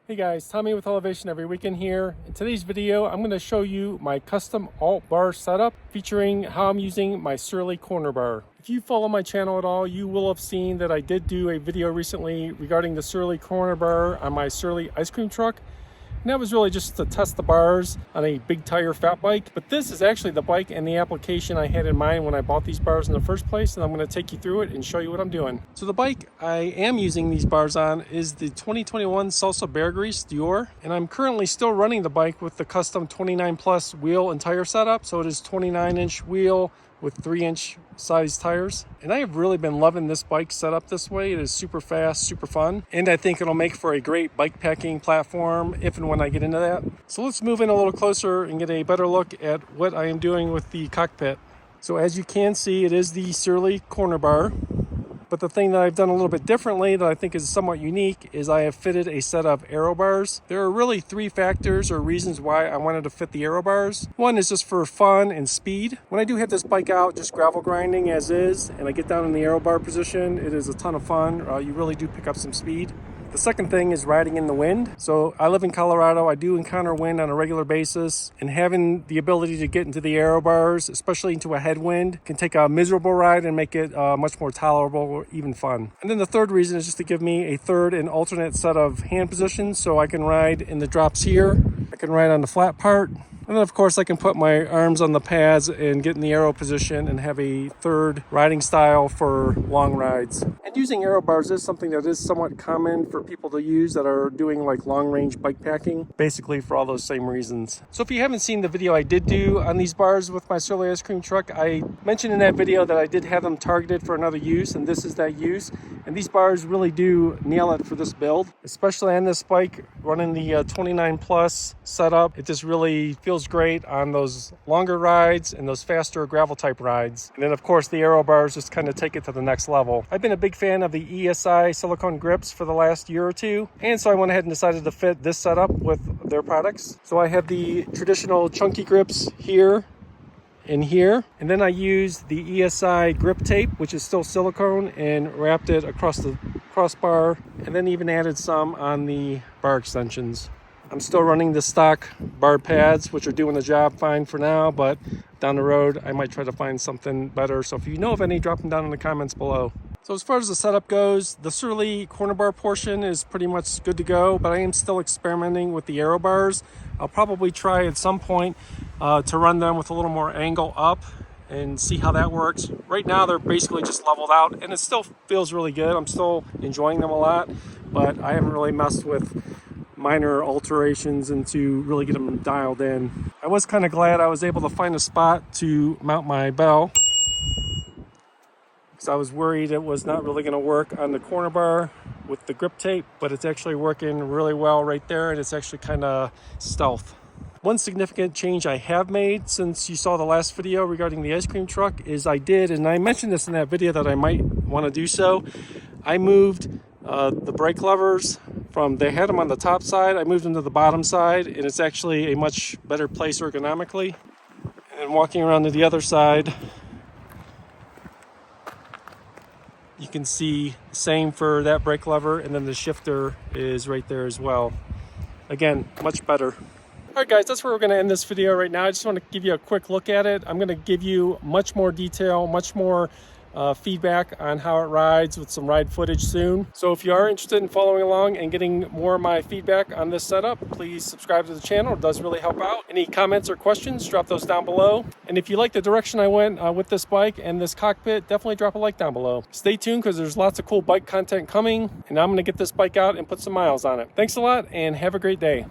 Hey guys, Tommy with Elevation Every Weekend here. In today's video, I'm going to show you my custom alt bar setup featuring how I'm using my Surly corner bar. If you follow my channel at all, you will have seen that I did do a video recently regarding the Surly corner bar on my Surly ice cream truck. And that was really just to test the bars on a big tire fat bike. But this is actually the bike and the application I had in mind when I bought these bars in the first place. And I'm going to take you through it and show you what I'm doing. So the bike I am using these bars on is the 2021 Salsa Beargrease Dior. And I'm currently still running the bike with the custom 29 plus wheel and tire setup. So it is 29-inch wheel with 3-inch size tires. And I have really been loving this bike set up this way. It is super fast, super fun. And I think it'll make for a great bike packing platform if and when I get into that. So let's move in a little closer and get a better look at what I am doing with the cockpit. So as you can see, it is the Surly corner bar. But the thing that I've done a little bit differently that I think is somewhat unique is I have fitted a set of Aero bars. There are really three factors or reasons why I wanted to fit the Aero bars. One is just for fun and speed. When I do have this bike out just gravel grinding as is, and I get down in the Aero bar position, it is a ton of fun. You really do pick up some speed. The second thing is riding in the wind. So I live in Colorado. I do encounter wind on a regular basis, and having the ability to get into the Aero bars, especially into a headwind, can take a miserable ride and make it much more tolerable or even fun. And then the third reason is just to give me a third and alternate set of hand positions so I can ride in the drops here. I can ride on the flat part. And then of course I can put my arms on the pads and get in the Aero position and have a third riding style for long rides. And using Aero bars is something that is somewhat common for people to use that are doing like long range bike packing, basically for all those same reasons. So if you haven't seen the video I did do on these bars with my Surly ice cream truck, I mentioned in that video that I did have them targeted for another use, and this is that use. And these bars really do nail it for this build, especially on this bike running the 29 plus setup. It just really feels great on those longer rides and those faster gravel type rides. And then of course the Aero bars just kind of take it to the next level. I've been a big fan of the ESI silicone grips for the last year or two, and so I went ahead and decided to fit this setup with their products. So I have the traditional chunky grips here and here, and then I used the ESI grip tape, which is still silicone, and wrapped it across the crossbar, and then even added some on the bar extensions. I'm still running the stock bar pads, which are doing the job fine for now, but down the road I might try to find something better. So if you know of any, drop them down in the comments below. So as far as the setup goes, the Surly corner bar portion is pretty much good to go, but I am still experimenting with the Aero bars. I'll probably try at some point to run them with a little more angle up and see how that works. Right now they're basically just leveled out, and it still feels really good. I'm still enjoying them a lot, but I haven't really messed with minor alterations and to really get them dialed in. I was kind of glad I was able to find a spot to mount my bell, because I was worried it was not really going to work on the corner bar with the grip tape, but it's actually working really well right there, and it's actually kind of stealth. One significant change I have made since you saw the last video regarding the ice cream truck is I did, and I mentioned this in that video that I might want to do so, I moved the brake levers from, they had them on the top side, I moved them to the bottom side, and it's actually a much better place ergonomically. And walking around to the other side, you can see the same for that brake lever, and then the shifter is right there as well. Again, much better. All right guys, that's where we're going to end this video right now. I just want to give you a quick look at it. I'm going to give you much more detail, much more feedback on how it rides with some ride footage soon. So if you are interested in following along and getting more of my feedback on this setup, please subscribe to the channel. It does really help out. Any comments or questions, drop those down below. And if you like the direction I went with this bike and this cockpit, definitely drop a like down below. Stay tuned because there's lots of cool bike content coming, and I'm going to get this bike out and put some miles on it. Thanks a lot and have a great day.